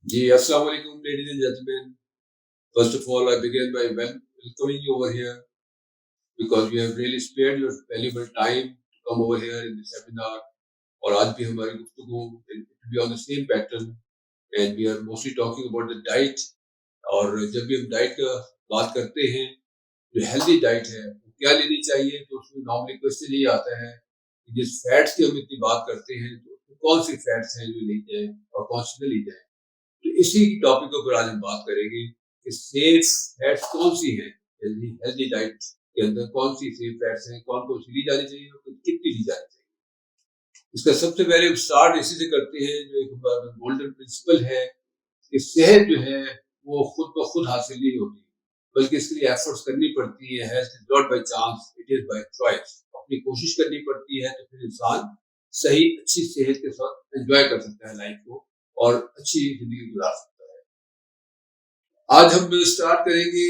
जी, अस्सलाम वालेकुम ladies and gentlemen. First of all, I begin by welcoming you over here because you have really spared your valuable time to come over here in this seminar. और आज भी हमारी गुफ्तगू will be on the same pattern and we are mostly talking about the diet. और जब भी हम diet का बात करते हैं, जो हेल्दी डाइट है वो क्या लेनी चाहिए, तो उसमें नॉर्मली क्वेश्चन ये आता है कि जिस फैट्स की हम इतनी बात करते हैं तो उसमें कौन सी फैट्स हैं जो ली जाए और कौन सी नहीं ली जाए। तो इसी टॉपिक के ऊपर आज हम बात करेंगे कि सेफ फैट्स कौन सी हैं, हेल्दी हेल्दी डाइट के अंदर कौन सी सेफ फैट्स हैं, कौन कौन सी ली जानी चाहिए और कितनी ली जानी चाहिए। इसका सबसे पहले हम स्टार्ट इसी से करते हैं, जो एक गोल्डन प्रिंसिपल है कि सेहत जो है वो खुद ब खुद हासिल नहीं होती, बल्कि इसके लिए एफर्ट्स करनी पड़ती है। Health is not by chance, it is by choice. अपनी कोशिश करनी पड़ती है तो फिर इंसान सही अच्छी सेहत के साथ एंजॉय कर सकता है लाइफ को और अच्छी जिंदगी गुजार सकता है। आज हम स्टार्ट करेंगे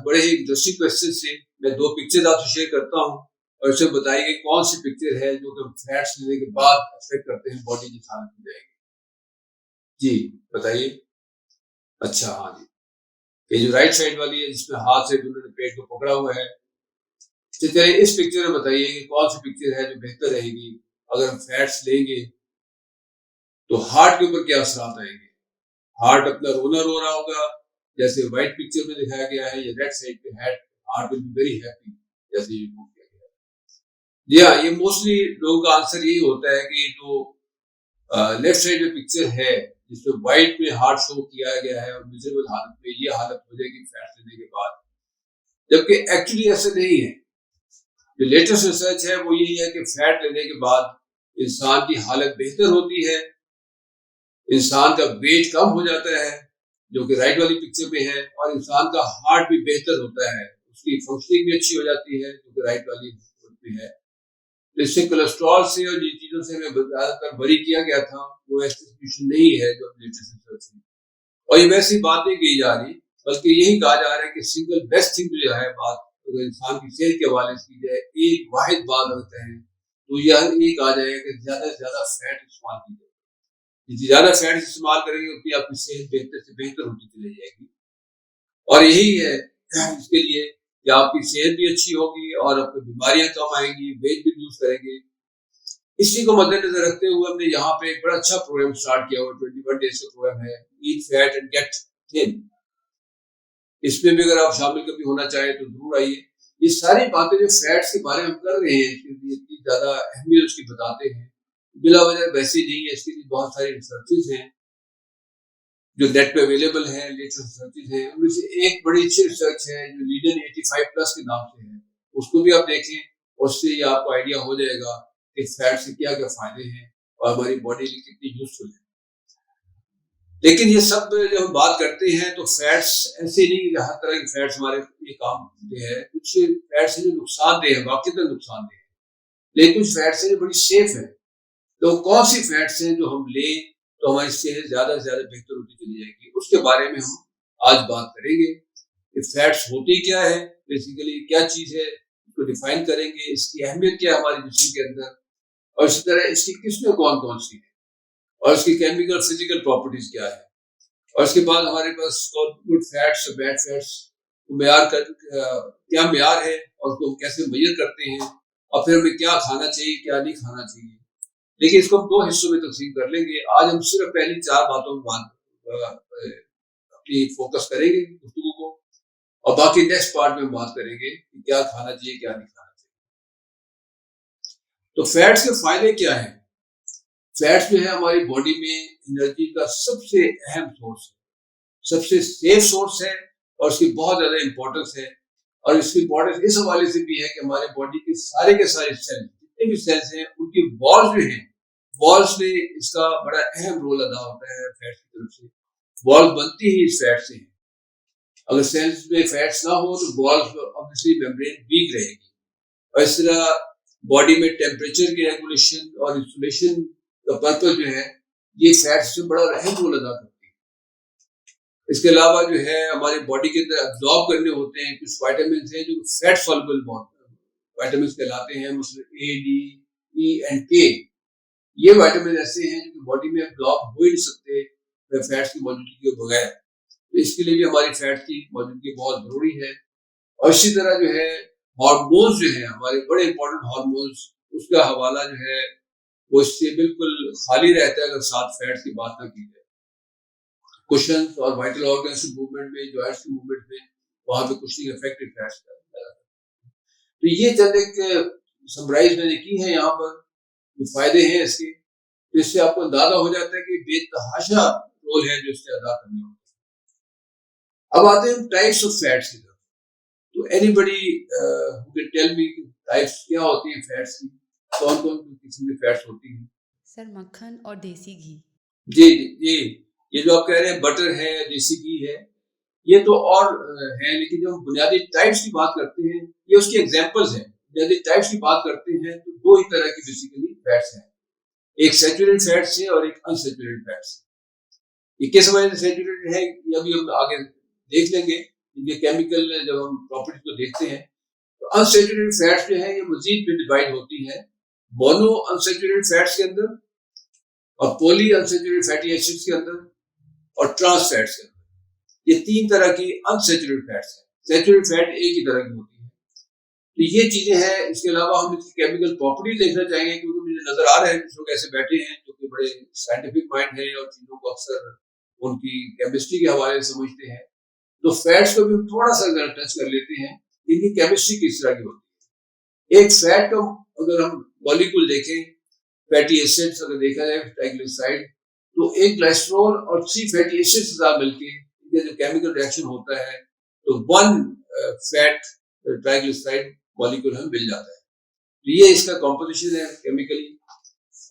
बड़े ही इंटरेस्टिंग क्वेश्चन से। मैं दो पिक्चर आपसे शेयर करता हूँ और इसमें बताइए कौन सी पिक्चर है जो कि फैट्स लेने के बाद अफेक्ट करते हैं बॉडी की हालत हो जाएगी। जी बताइए। अच्छा हाँ जी, ये जो राइट साइड वाली है जिसमें हाथ से उन्होंने पेट को पकड़ा हुआ है। तो चलिए इस पिक्चर में बताइए कि कौन सी पिक्चर है जो बेहतर रहेगी अगर हम फैट्स लेंगे तो हार्ट के ऊपर क्या असर आएंगे। हार्ट अपना रोना रो रहा होगा जैसे व्हाइट पिक्चर में दिखाया गया है, या रेड साइड पे है heart will be very happy जैसे ये मूव किया गया है। जी हाँ, ये मोस्टली लोगों का आंसर यही होता है कि जो लेफ्ट साइड में पिक्चर है जिसमें व्हाइट में हार्ट शो किया गया है और मिजरेबल हालत में ये हालत हो जाएगी फैट लेने के बाद, जबकि एक्चुअली ऐसा नहीं है। जो लेटेस्ट रिसर्च है वो यही है कि फैट लेने के बाद इंसान की हालत बेहतर होती है, इंसान का वेट कम हो जाता है जो कि राइट वाली पिक्चर में है, और इंसान का हार्ट भी बेहतर होता है, उसकी फंक्शनिंग भी अच्छी हो जाती है जो कि राइट वाली में है। तो इससे कोलेस्ट्रॉल से और जिन चीजों से हमें ज्यादातर वरी किया गया था वो ऐसी सिचुएशन नहीं है जो लेटेस्ट रिसर्च में। और ये वैसी बात नहीं की जा रही, बल्कि यही कहा जा रहा है कि सिंगल बेस्ट थिंग जो है बात अगर इंसान की सेहत के हवाले से की जाए, एक वाहिद बात होते हैं तो यह ये कहा जाएगा कि ज्यादा से ज्यादा फैट इस्तेमाल की जाए। जितनी ज्यादा फैट इस्तेमाल करेंगे उतनी आपकी सेहत बेहतर से बेहतर होती चली जाएगी। और यही है इसके लिए कि आपकी सेहत भी अच्छी होगी और आपकी बीमारियां कम आएंगी, वेट भी लूज करेंगे। इसी को मद्देनजर रखते हुए हमने यहाँ पे एक बड़ा अच्छा प्रोग्राम स्टार्ट किया हुआ 21 डेज का प्रोग्राम है, ईट फैट एंड गेट थिन। इसमें भी अगर आप शामिल कभी होना चाहें तो जरूर आइए। ये सारी बातें जो फैट्स के बारे में हम कर रहे हैं इसके लिए इतनी ज्यादा अहमियत उसकी बताते हैं बिला वजह वैसी नहीं है। इसके लिए बहुत सारी रिसर्चेज हैं जो नेट पे अवेलेबल है, लेटेस्ट रिसर्चेज हैं। उनमें से एक बड़ी अच्छी रिसर्च है जो लीडन 85 प्लस के नाम से है, उसको भी आप देखें और उससे ये आपको आइडिया हो जाएगा कि फैट से क्या क्या फायदे हैं और हमारी बॉडी के लिए कितनी यूजफुल है। लेकिन ये सब जब हम बात करते हैं तो फैट्स ऐसे नहीं कि हर तरह के फैट्स हमारे लिए काम होते हैं। कुछ फैट्स हैं जो नुकसानदेह है, वाकई नुकसानदेह है, लेकिन कुछ फैट्स हैं जो बड़ी सेफ है। तो कौन सी फैट्स हैं जो हम ले तो हमारी सेहत ज्यादा से ज्यादा बेहतर होती चली जाएगी, उसके बारे में हम आज बात करेंगे कि फैट्स होती क्या है, बेसिकली क्या चीज है, इसको डिफाइन करेंगे, इसकी अहमियत क्या है हमारे जिस्म के अंदर, और इसी तरह इसकी किस्में कौन कौन सी है और इसकी केमिकल फिजिकल प्रॉपर्टीज क्या है। और इसके बाद हमारे पास गुड फैट्स और बैड फैट्स म्यार कर क्या म्यार है और उसको कैसे मेजर करते हैं, और फिर हमें क्या खाना चाहिए क्या नहीं खाना चाहिए। देखिए इसको हम दो हिस्सों में तकसीम कर लेंगे। आज हम सिर्फ पहली चार बातों में अपनी फोकस करेंगे गुफ्तगू को, और बाकी नेक्स्ट पार्ट में हम बात करेंगे कि क्या खाना चाहिए क्या नहीं खाना चाहिए। तो फैट्स के फायदे क्या है। फैट्स जो है हमारी बॉडी में एनर्जी का सबसे अहम सोर्स है, सबसे सेफ सोर्स है, और इसकी बहुत ज्यादा इंपॉर्टेंस है। और इसकी इंपॉर्टेंस इस हवाले से भी है कि हमारे बॉडी के सारे सेल जितने भी सेल्स हैं उनकी वॉल्स जो हैं, वॉल्स में इसका बड़ा अहम रोल अदा होता है फैट्स की तरफ से। वॉल्स बनती ही इस फैट से है। अगर सेल्स में फैट्स ना हो तो वॉल्स ऑब्वियसली मेम्ब्रेन वीक रहेगी। और इस तरह बॉडी में टेम्परेचर की रेगुलेशन और इंसुलेशन का पर्पज जो है ये फैट्स से बड़ा अहम रोल अदा करती है। इसके अलावा जो है हमारी बॉडी के अंदर अब्जॉर्ब करने होते हैं कुछ वाइटामिन हैं जो फैट सॉल्युबल वाइटामिन कहलाते हैं, ए डी ई एंड के। ये वाइटामिन ऐसे हैं जो बॉडी में अब्जॉर्ब हो ही नहीं सकते, फैट्स की मौजूदगी के बगैर, तो इसके लिए भी हमारी फैट्स की मौजूदगी बहुत जरूरी है। और इसी तरह जो है हार्मोन्स जो है हमारे बड़े इंपॉर्टेंट हार्मोन्स, उसका हवाला जो है वो इससे बिल्कुल खाली रहता है अगर साथ फैट्स की बात ना की जाए। कुशन और वाइटल ऑर्गन्स की मूवमेंट में, जॉइंट्स की मूवमेंट में, वहां पे कुछ नहीं इफेक्टेड फैट्स का। तो ये चंद एक समराइज मैंने की है यहाँ पर, जो फायदे हैं इसके, तो इससे आपको अंदाजा हो जाता है कि बेतहाशा रोल है जो इससे अदा करने होते हैं। अब आते हैं टाइप्स ऑफ फैट्स की तरफ। तो anybody who can tell me types क्या होती है फैट्स की, कौन कौन किस्म की फैट्स होती हैं? सर मक्खन और देसी घी। जी जी, ये जो आप कह रहे हैं बटर है, देसी घी है, ये तो और है, लेकिन जब हम बुनियादी टाइप्स की बात करते हैं, ये उसकी एग्जांपल्स हैं। बुनियादी टाइप्स की बात करते हैं तो दो ही तरह की बेसिकली फैट्स हैं, एक सैचुरेटेड फैट्स है और एक अनसैचुरेटेड फैट्स। ये किस वजह से सैचुरेटेड है ये अभी हम आगे देख लेंगे, इनके केमिकल जब हम प्रॉपर्टी को देखते हैं। तो अनसैचुरेटेड फैट्स जो है ये मजीद भी डिवाइड होती है मोनो अनसैचुरेटेड फैट्स के अंदर और पॉली अनसैचुरेटेड फैटी एसिड्स के अंदर और ट्रांस फैट्स के अंदर। ये तीन तरह की अनसैचुरेटेड फैट्स हैं। सैचुरेटेड फैट एक ही तरह की होती है। तो ये चीजें हैं। इसके अलावा हम इसकी केमिकल प्रॉपर्टीज देखना चाहेंगे, क्योंकि मुझे नजर आ रहे हैं कुछ लोग ऐसे बैठे हैं जो कि बड़े साइंटिफिक माइंड है और चीजों को अक्सर उनकी केमिस्ट्री के हवाले से समझते हैं। तो फैट्स को भी हम थोड़ा सा अगर टच कर लेते हैं, इनकी केमिस्ट्री किस तरह की होती है। एक फैट का अगर हम मॉलिक्यूल देखें, फैटी एसिड्स अगर देखा जाए ट्राइग्लिसराइड, तो एक ग्लाइसरॉल और 3 फैटी एसिड्स के साथ मिलके इनका जो केमिकल रिएक्शन होता है तो 1 फैट ट्राइग्लिसराइड मॉलिक्यूल हमें मिल जाता है। तो ये इसका कॉम्पोजिशन है केमिकली।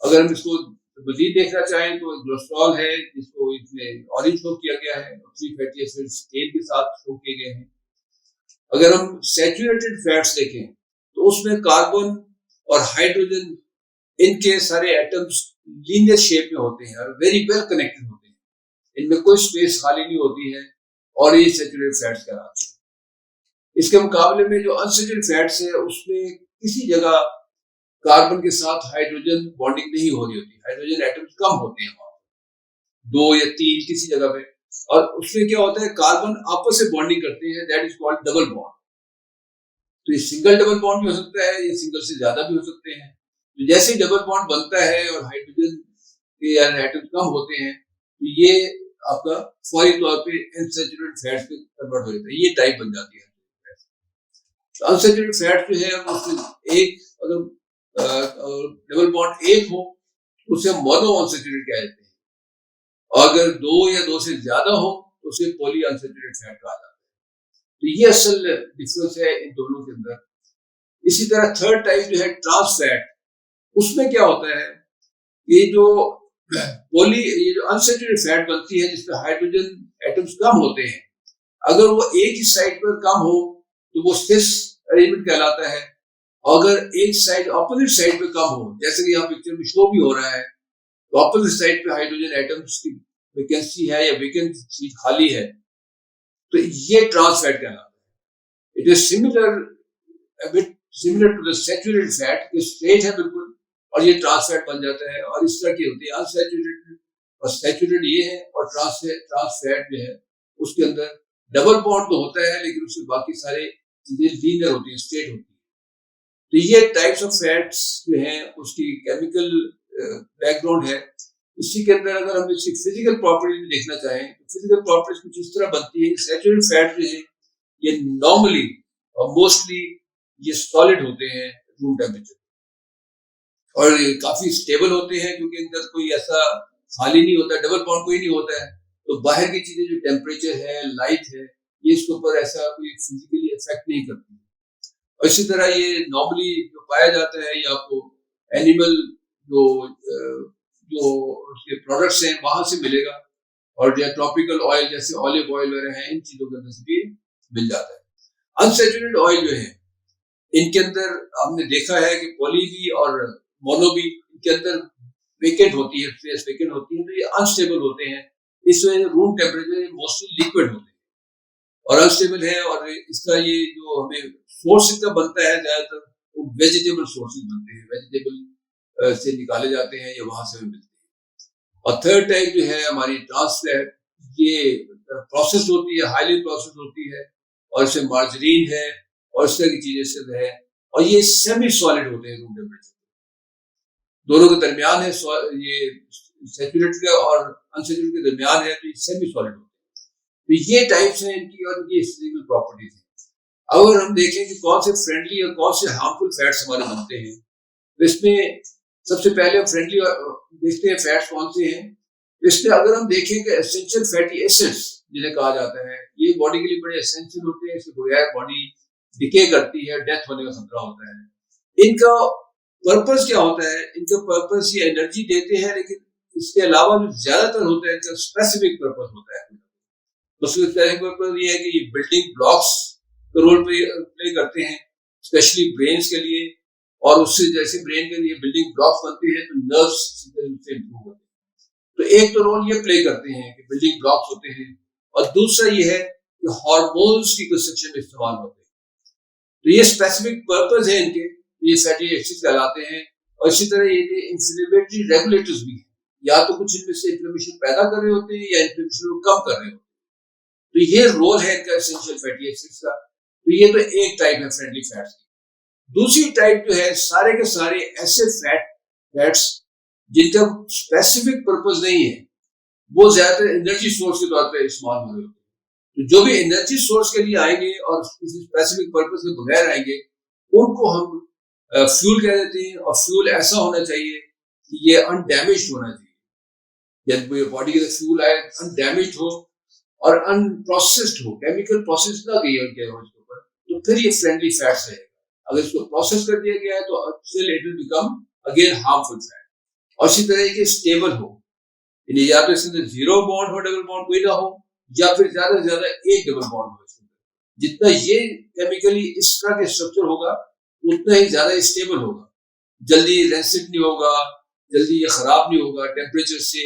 अगर हम इसको मजीद देखना चाहें तो ग्लिसरॉल है जिसको इसमें ऑरेंज शो किया गया है और 3 फैटी एसिड्स तेल के साथ शो किए गए हैं। अगर हम सैचुरेटेड फैट्स देखें तो उसमें कार्बन और हाइड्रोजन, इनके सारे एटम्स लीनियर शेप में होते हैं और वेरी वेल कनेक्टेड होते हैं, इनमें कोई स्पेस खाली नहीं होती है और ये सैचुरेटेड फैट्स कहलाते हैं। इसके मुकाबले में जो अनसैचुरेटेड फैट्स है उसमें किसी जगह कार्बन के साथ हाइड्रोजन बॉन्डिंग नहीं हो रही होती, हाइड्रोजन एटम्स कम होते हैं वहां, 2 या 3 किसी जगह पे, और उसमें क्या होता है कार्बन आपस में बॉन्डिंग करते हैं, that is called double bond. तो ये सिंगल डबल बॉन्ड भी हो सकता है, ये सिंगल से ज्यादा भी हो सकते हैं। तो जैसे ही डबल बॉन्ड बनता है और हाइड्रोजन के यानी एटम कम होते हैं तो ये आपका फौरी तौर पे अनसैचुरेटेड फैट्स में कन्वर्ट हो जाता है, ये टाइप बन जाती है। तो अनसैचुरेटेड फैट जो है उसमें एक अगर डबल बॉन्ड एक हो उसे मोनो अनसैचुरेटेड कह देते हैं, और अगर 2 या 2 से ज्यादा हो तो उसे पॉली अनसैचुरेटेड फैट कहा जाता है। तो ये असल डिफरेंस है इन दोनों के अंदर। इसी तरह थर्ड टाइप जो है ट्रांस फैट, उसमें क्या होता है, ये जो ये जो अनसैचुरेटेड फैट बनती है जिसमें हाइड्रोजन एटम्स कम होते हैं, अगर वो एक ही साइड पर कम हो तो वो सिस अरेंजमेंट कहलाता है। अगर एक साइड ऑपोजिट साइड पे कम हो, जैसे कि यहाँ पिक्चर में शो भी हो रहा है, तो ऑपोजिट साइड पे हाइड्रोजन एटम्स की वैकेंसी है या वैकेंसी खाली है, तो ये ट्रांस फैट कहलाता है। It is similar to the saturated fat, कि स्ट्रेट है बिल्कुल और ये ट्रांस फैट बन जाता है। और इस तरह की होती है अनसैचुरेटेड और सैचुरेटेड ये है, और ट्रांस फैट जो है उसके अंदर डबल बॉन्ड तो होता है लेकिन उसके बाकी सारे चीजें लीनियर होती है, स्ट्रेट होती है। तो ये टाइप्स ऑफ फैट्स जो हैं उसकी केमिकल बैकग्राउंड है। इसी के अंदर अगर हम इसकी फिजिकल प्रॉपर्टी में देखना चाहें तो फिजिकल प्रॉपर्टीज कुछ इस तरह बनती है। सैचुरेटेड फैट जो है ये नॉर्मली और मोस्टली ये सॉलिड होते हैं रूम टेम्परेचर और काफी स्टेबल होते हैं, क्योंकि अंदर कोई ऐसा खाली नहीं होता, डबल बॉन्ड कोई नहीं होता है। तो बाहर की चीजें जो टेम्परेचर है, लाइट है, ये इसके ऊपर ऐसा कोई फिजिकली इफेक्ट नहीं करती। और इसी तरह ये नॉर्मली जो पाया जाता है ये आपको एनिमल जो जो उसके प्रोडक्ट्स हैं वहां से मिलेगा, और जो ट्रॉपिकल ऑयल जैसे ऑलिव ऑयल वगैरह है इन चीजों के अंदर से भी मिल जाता है। अनसैचुरेटेड ऑयल जो है इनके अंदर हमने देखा है कि पॉली भी और मोनो भी इनके अंदर वेकेंट होती है, फेस वेकेंट होती है, तो ये अनस्टेबल होते हैं। इस वजह से रूम टेम्परेचर मोस्टली लिक्विड होते हैं और अनस्टेबल है। और इस तरह ये जो हमें सोर्स इसका बनता है ज्यादातर वो वेजिटेबल सोर्सेज बनते हैं, वेजिटेबल से निकाले जाते हैं या वहां से हमें मिलते हैं। और थर्ड टाइप जो है हमारी ट्रांस फैट, ये प्रोसेस होती है, हाईली प्रोसेस होती है, और इसमें मार्जरीन है और इस तरह की चीजें सब है, और ये सेमी सॉलिड होते हैं रूम टेम्परेचर, दोनों के दरमियान है, ये सैचुरेटेड के और अनसैचुरेटेड के दरमियान है, तो ये सेमी सॉलिड होते हैं। तो ये टाइप्स हैं इनकी और इनकी फिजिकल प्रॉपर्टीज हैं। अगर हम देखें कि कौन से फ्रेंडली और कौन से हार्मफुल फैट्स हमारे बनते हैं, तो इसमें सबसे पहले हम फ्रेंडली देखते हैं फैट्स कौन से हैं। इसमें अगर हम देखें कि एसेंशियल फैटी एसिड्स जिन्हें कहा जाता है, ये बॉडी के लिए बड़े एसेंशियल होते हैं, इसके बगैर बॉडी डिके करती है, डेथ होने का खतरा होता है। इनका पर्पस क्या होता है? इनका पर्पस ये एनर्जी देते हैं, लेकिन इसके अलावा जो ज्यादातर होता है इनका स्पेसिफिक पर्पस होता है। उसका स्पेसिफिक पर्पस ये है कि ये बिल्डिंग ब्लॉक्स का रोल प्ले करते हैं, स्पेशली ब्रेन्स के लिए, और उससे जैसे ब्रेन के लिए बिल्डिंग ब्लॉक्स बनते हैं तो नर्व्स से इंप्रूव होते हैं। तो एक तो रोल ये प्ले करते हैं कि बिल्डिंग ब्लॉक्स होते हैं, और दूसरा ये है कि हार्मोन्स की कंस्ट्रक्शन में इस्तेमाल होते हैं। तो ये स्पेसिफिक पर्पस है इनके, ये फैटी एसिड्स कहलाते हैं। और इसी तरह ये इंफ्लेमेटरी रेगुलेटर्स भी हैं, या तो कुछ इनमें से इन्फ्लेमेशन पैदा कर रहे होते हैं या इन्फ्लेमेशन को कम कर रहे होते हैं। तो ये रोल है इनका एसेंशियल फैटी एसिड्स का। तो ये तो एक टाइप है फ्रेंडली फैट्स की। दूसरी टाइप जो है, सारे के सारे ऐसे फैट्स जिनका स्पेसिफिक पर्पस नहीं है, वो ज्यादातर एनर्जी सोर्स के तौर पर इस्तेमाल हो रहे होते हैं। तो जो भी एनर्जी सोर्स के लिए आएंगे और किसी स्पेसिफिक पर्पस के बगैर आएंगे, उनको हम फ्यूल कह देते हैं। और फ्यूल ऐसा होना चाहिए कि ये अनडैमेज्ड होना चाहिए। जब बॉडी के फ्यूल आए अनडैमेज्ड हो और अनप्रोसेस्ड हो, केमिकल प्रोसेस ना गई है उनके ऊपर, तो फिर ये फ्रेंडली फैट्स है। अगर इसको प्रोसेस कर दिया गया है तो still it will become again harmful fat। और इसी तरह के स्टेबल हो, या तो इसके अंदर जीरो बॉन्ड हो, डबल बॉन्ड कोई ना हो, या फिर ज्यादा से ज्यादा एक डबल बॉन्ड हो इसके अंदर। जितना ये केमिकली इस तरह के स्ट्रक्चर होगा उतना ही ज्यादा स्टेबल होगा, जल्दी रेसिड नहीं होगा, जल्दी ये खराब नहीं होगा टेम्परेचर से,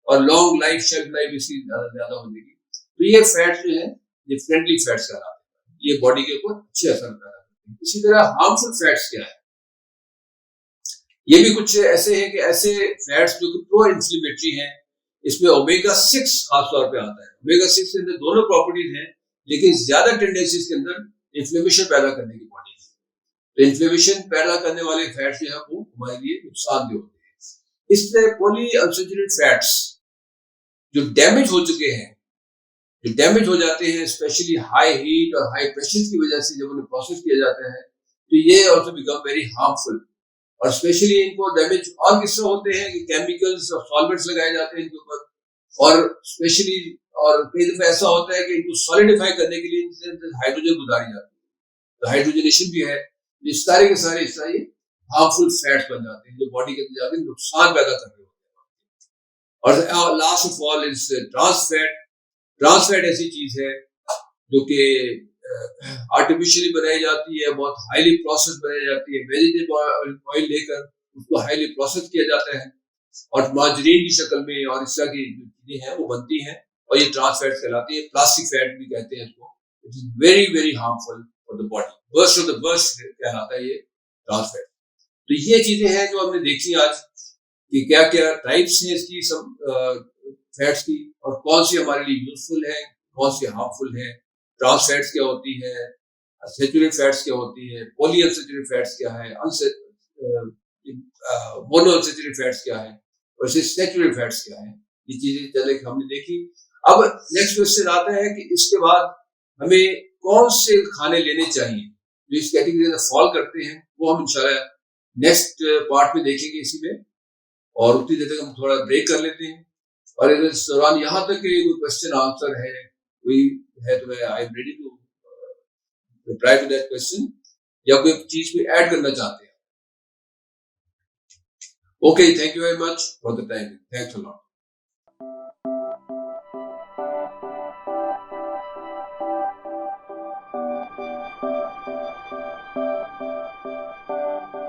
और लॉन्ग लाइफ शेल्फ लाइफ इसकी ज्यादा हो जाएगी। तो ये फैट जो है ये फ्रेंडली फैट्स कहलाते हैं, ये बॉडी के ऊपर अच्छे असर करता है। इसी तरह हार्मफुल फैट्स क्या है? ये भी कुछ ऐसे हैं कि ऐसे फैट्स जो कि प्रो इंफ्लेमेटरी हैं, इसमें ओमेगा 6 खास तौर पे आता है। ओमेगा 6 के अंदर दोनों प्रॉपर्टीज हैं, लेकिन ज्यादा टेंडेंसी इसके अंदर इन्फ्लेमेशन पैदा करने की बॉडी की। तो इन्फ्लेमेशन पैदा करने वाले फैट्स जो है वो हमारे लिए नुकसानदेह होते हैं। इसलिए पॉली अनसैचुरेटेड फैट्स जो डैमेज हो चुके हैं, जो डैमेज हो जाते हैं स्पेशली हाई हीट और हाई प्रेशर की वजह से जब उन्हें प्रोसेस किया जाता है, तो ये ऑल्सो बिकम वेरी हार्मफुल। और स्पेशली इनको डैमेज और किससे होते हैं कि केमिकल्स और सॉल्वेंट्स लगाए जाते हैं इनके ऊपर, और स्पेशली और कई दफा ऐसा होता है कि इनको सॉलिडिफाई करने के लिए इनसे हाइड्रोजन गुजारी जाती है, तो हाइड्रोजनेशन भी है। इस सारे के सारे इस तरह हार्मफुल फैट्स बन जाते हैं जो बॉडी के अंदर जाकर नुकसान पैदा कर रहे होते हैं। और last of all is trans fat. Trans fat ऐसी चीज है जो कि आर्टिफिशियली बनाई जाती है, बहुत हाईली प्रोसेस बनाई जाती है। वेजिटेबल ऑयल लेकर उसको हाईली प्रोसेस किया जाता है और मार्जरीन की शक्ल में और इस तरह की चीजें हैं वो बनती हैं, और ये ट्रांस फैट कहलाती है। प्लास्टिक फैट भी कहते हैं इसको। It is very very harmful for the body. Worst of the worst कहलाता है ये ट्रांस फैट। तो ये चीजें हैं जो हमने देखी आज कि क्या क्या टाइप्स हैं इसकी सब फैट्स की, और कौन सी हमारे लिए यूजफुल है, कौन सी हार्मफुल है। ट्रांस फैट्स क्या होती है, सैचुरेटेड फैट्स क्या होती है, पॉली अनसैचुरेटेड फैट्स क्या है, मोनो अनसैचुरेटेड फैट्स क्या है, और सैचुरेटेड फैट्स क्या है। ये चीजें चले हमने देखी। अब नेक्स्ट क्वेश्चन आता है कि इसके बाद हमें कौन से खाने लेने चाहिए जो इस कैटेगरी में फॉल करते हैं, वो हम इंशाल्लाह नेक्स्ट पार्ट में देखेंगे इसी में। और उतनी देर तक हम थोड़ा ब्रेक कर लेते हैं, और इस दौरान यहाँ तक के कोई क्वेश्चन आंसर है कोई है तो I am ready to reply to that question, या कोई चीज में ऐड करना चाहते हैं। Okay, thank you very much for the time. Thanks a lot.